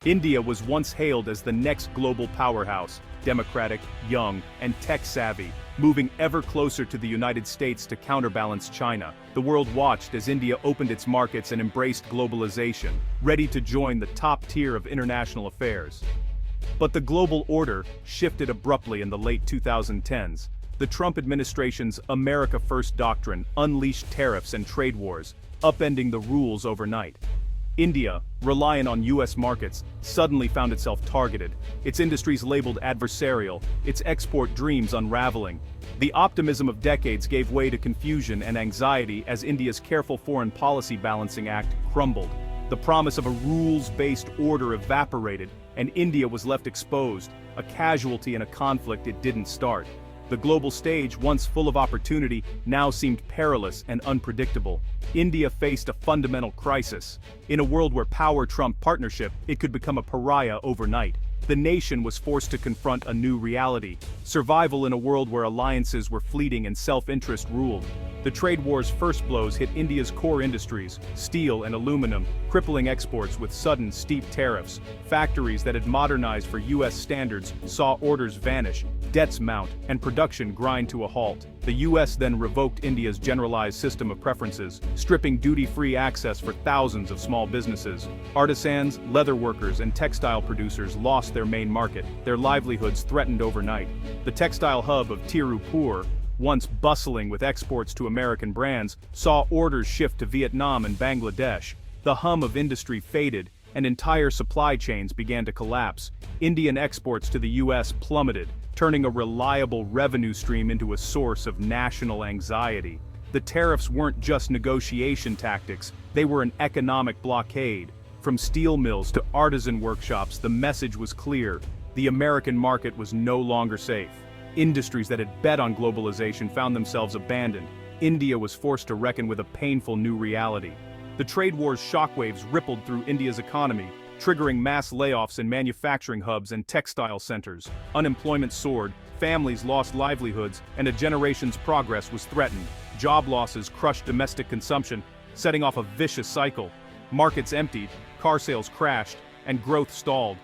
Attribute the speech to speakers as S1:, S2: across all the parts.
S1: India was once hailed as the next global powerhouse, democratic, young, and tech-savvy, moving ever closer to the United States to counterbalance China. The world watched as India opened its markets and embraced globalization, ready to join the top tier of international affairs. But the global order shifted abruptly in the late 2010s. The Trump administration's America First doctrine unleashed tariffs and trade wars, upending the rules overnight. India, reliant on U.S. markets, suddenly found itself targeted, its industries labeled adversarial, its export dreams unraveling. The optimism of decades gave way to confusion and anxiety as India's careful foreign policy balancing act crumbled. The promise of a rules-based order evaporated, and India was left exposed, a casualty in a conflict it didn't start. The global stage, once full of opportunity, now seemed perilous and unpredictable. India faced a fundamental crisis. In a world where power trumped partnership, it could become a pariah overnight. The nation was forced to confront a new reality: survival in a world where alliances were fleeting and self-interest ruled. The trade war's first blows hit India's core industries, steel and aluminum, crippling exports with sudden, steep tariffs. Factories that had modernized for U.S. standards saw orders vanish, debts mount, and production grind to a halt. The U.S. then revoked India's generalized system of preferences, stripping duty-free access for thousands of small businesses. Artisans, leather workers, and textile producers lost their main market, their livelihoods threatened overnight. The textile hub of Tirupur, once bustling with exports to American brands, saw orders shift to Vietnam and Bangladesh. The hum of industry faded, and entire supply chains began to collapse. Indian exports to the U.S. plummeted, turning a reliable revenue stream into a source of national anxiety. The tariffs weren't just negotiation tactics, they were an economic blockade. From steel mills to artisan workshops, the message was clear: the American market was no longer safe. Industries that had bet on globalization found themselves abandoned. India was forced to reckon with a painful new reality. The trade war's shockwaves rippled through India's economy, triggering mass layoffs in manufacturing hubs and textile centers. Unemployment soared, families lost livelihoods, and a generation's progress was threatened. Job losses crushed domestic consumption, setting off a vicious cycle. Markets emptied, car sales crashed, and growth stalled.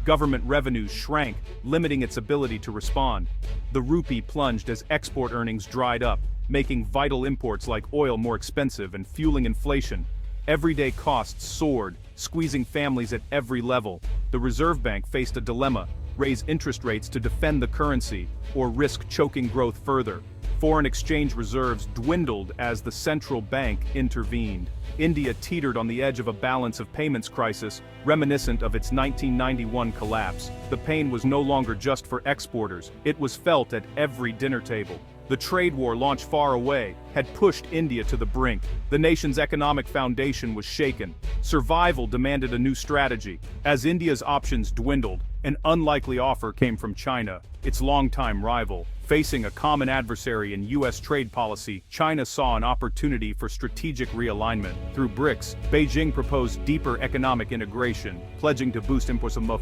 S1: Government revenues shrank, limiting its ability to respond. The rupee plunged as export earnings dried up, making vital imports like oil more expensive and fueling inflation. Everyday costs soared, squeezing families at every level. The Reserve Bank faced a dilemma: raise interest rates to defend the currency, or risk choking growth further. Foreign exchange reserves dwindled as the central bank intervened. India teetered on the edge of a balance of payments crisis, reminiscent of its 1991 collapse. The pain was no longer just for exporters, it was felt at every dinner table. The trade war, launched far away, had pushed India to the brink. The nation's economic foundation was shaken. Survival demanded a new strategy. As India's options dwindled, an unlikely offer came from China, its longtime rival. Facing a common adversary in U.S. trade policy, China saw an opportunity for strategic realignment. Through BRICS, Beijing proposed deeper economic integration, pledging to boost imports of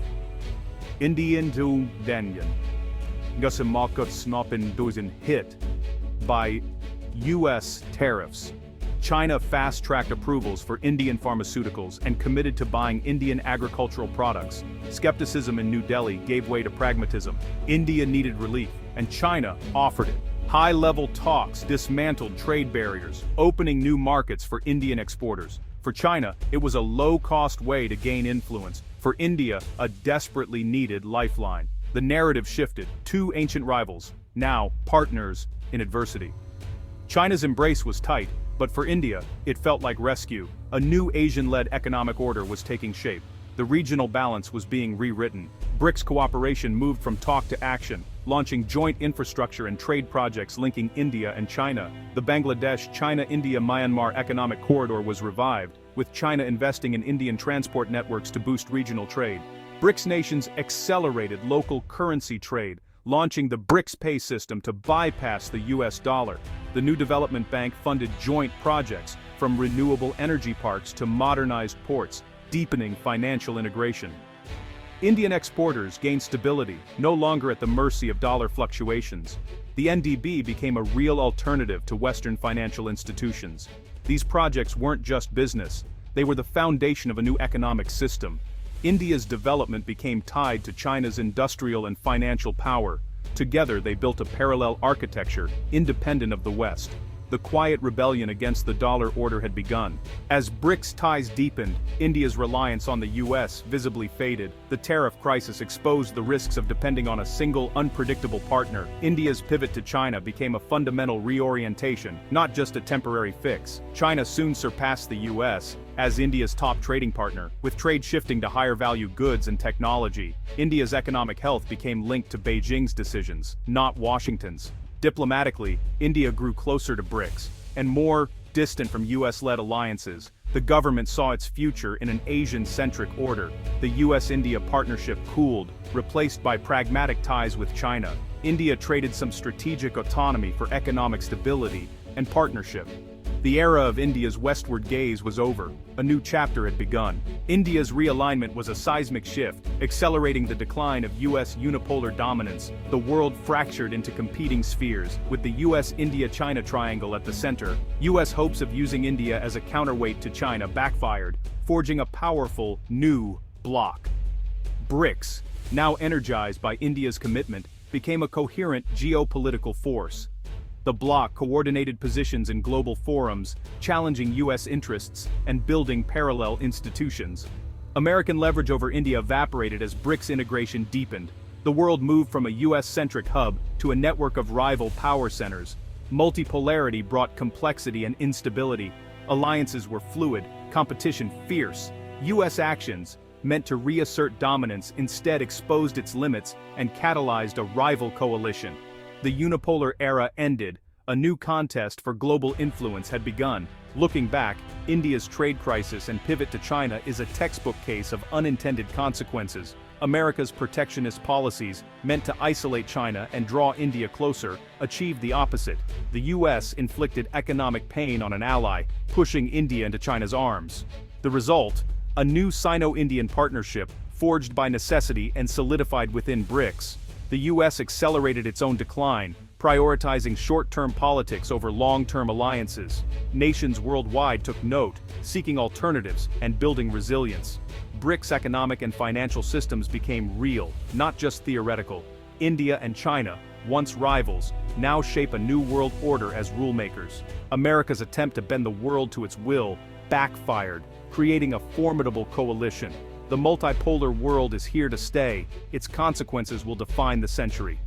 S1: Indian to Danian. Hit by U.S. tariffs. China fast-tracked approvals for Indian pharmaceuticals and committed to buying Indian agricultural products. Skepticism in New Delhi gave way to pragmatism. India needed relief, and China offered it. High-level talks dismantled trade barriers, opening new markets for Indian exporters. For China, it was a low-cost way to gain influence. For India, a desperately needed lifeline. The narrative shifted: two ancient rivals, now partners in adversity. China's embrace was tight, but for India, it felt like rescue. A new Asian-led economic order was taking shape. The regional balance was being rewritten. BRICS cooperation moved from talk to action, launching joint infrastructure and trade projects linking India and China. The Bangladesh, China-India-Myanmar economic corridor was revived, with China investing in Indian transport networks to boost regional trade. BRICS nations accelerated local currency trade, launching the BRICS pay system to bypass the US dollar. The new development bank funded joint projects, from renewable energy parks to modernized ports, deepening financial integration. Indian exporters gained stability, no longer at the mercy of dollar fluctuations. The NDB became a real alternative to Western financial institutions. These projects weren't just business, they were the foundation of a new economic system. India's development became tied to China's industrial and financial power. Together they built a parallel architecture, independent of the West. The quiet rebellion against the dollar order had begun. As BRICS ties deepened, India's reliance on the US visibly faded. The tariff crisis exposed the risks of depending on a single, unpredictable partner. India's pivot to China became a fundamental reorientation, not just a temporary fix. China soon surpassed the US as India's top trading partner, with trade shifting to higher-value goods and technology. India's economic health became linked to Beijing's decisions, not Washington's. Diplomatically, India grew closer to BRICS, and more distant from US-led alliances. The government saw its future in an Asian-centric order. The US-India partnership cooled, replaced by pragmatic ties with China. India traded some strategic autonomy for economic stability and partnership. The era of India's westward gaze was over. A new chapter had begun. India's realignment was a seismic shift, accelerating the decline of US unipolar dominance. The world fractured into competing spheres, with the US-India-China triangle at the center. US hopes of using India as a counterweight to China backfired, forging a powerful, new bloc. BRICS, now energized by India's commitment, became a coherent geopolitical force. The bloc coordinated positions in global forums, challenging US interests and building parallel institutions. American leverage over India evaporated as BRICS integration deepened. The world moved from a US-centric hub to a network of rival power centers. Multipolarity brought complexity and instability. Alliances were fluid, competition fierce. US actions, meant to reassert dominance, instead exposed its limits and catalyzed a rival coalition. The unipolar era ended. A new contest for global influence had begun. Looking back, India's trade crisis and pivot to China is a textbook case of unintended consequences. America's protectionist policies, meant to isolate China and draw India closer, achieved the opposite. The US inflicted economic pain on an ally, pushing India into China's arms. The result? A new Sino-Indian partnership, forged by necessity and solidified within BRICS. The US accelerated its own decline, prioritizing short-term politics over long-term alliances. Nations worldwide took note, seeking alternatives and building resilience. BRICS economic and financial systems became real, not just theoretical. India and China, once rivals, now shape a new world order as rulemakers. America's attempt to bend the world to its will backfired, creating a formidable coalition. The multipolar world is here to stay. Its consequences will define the century.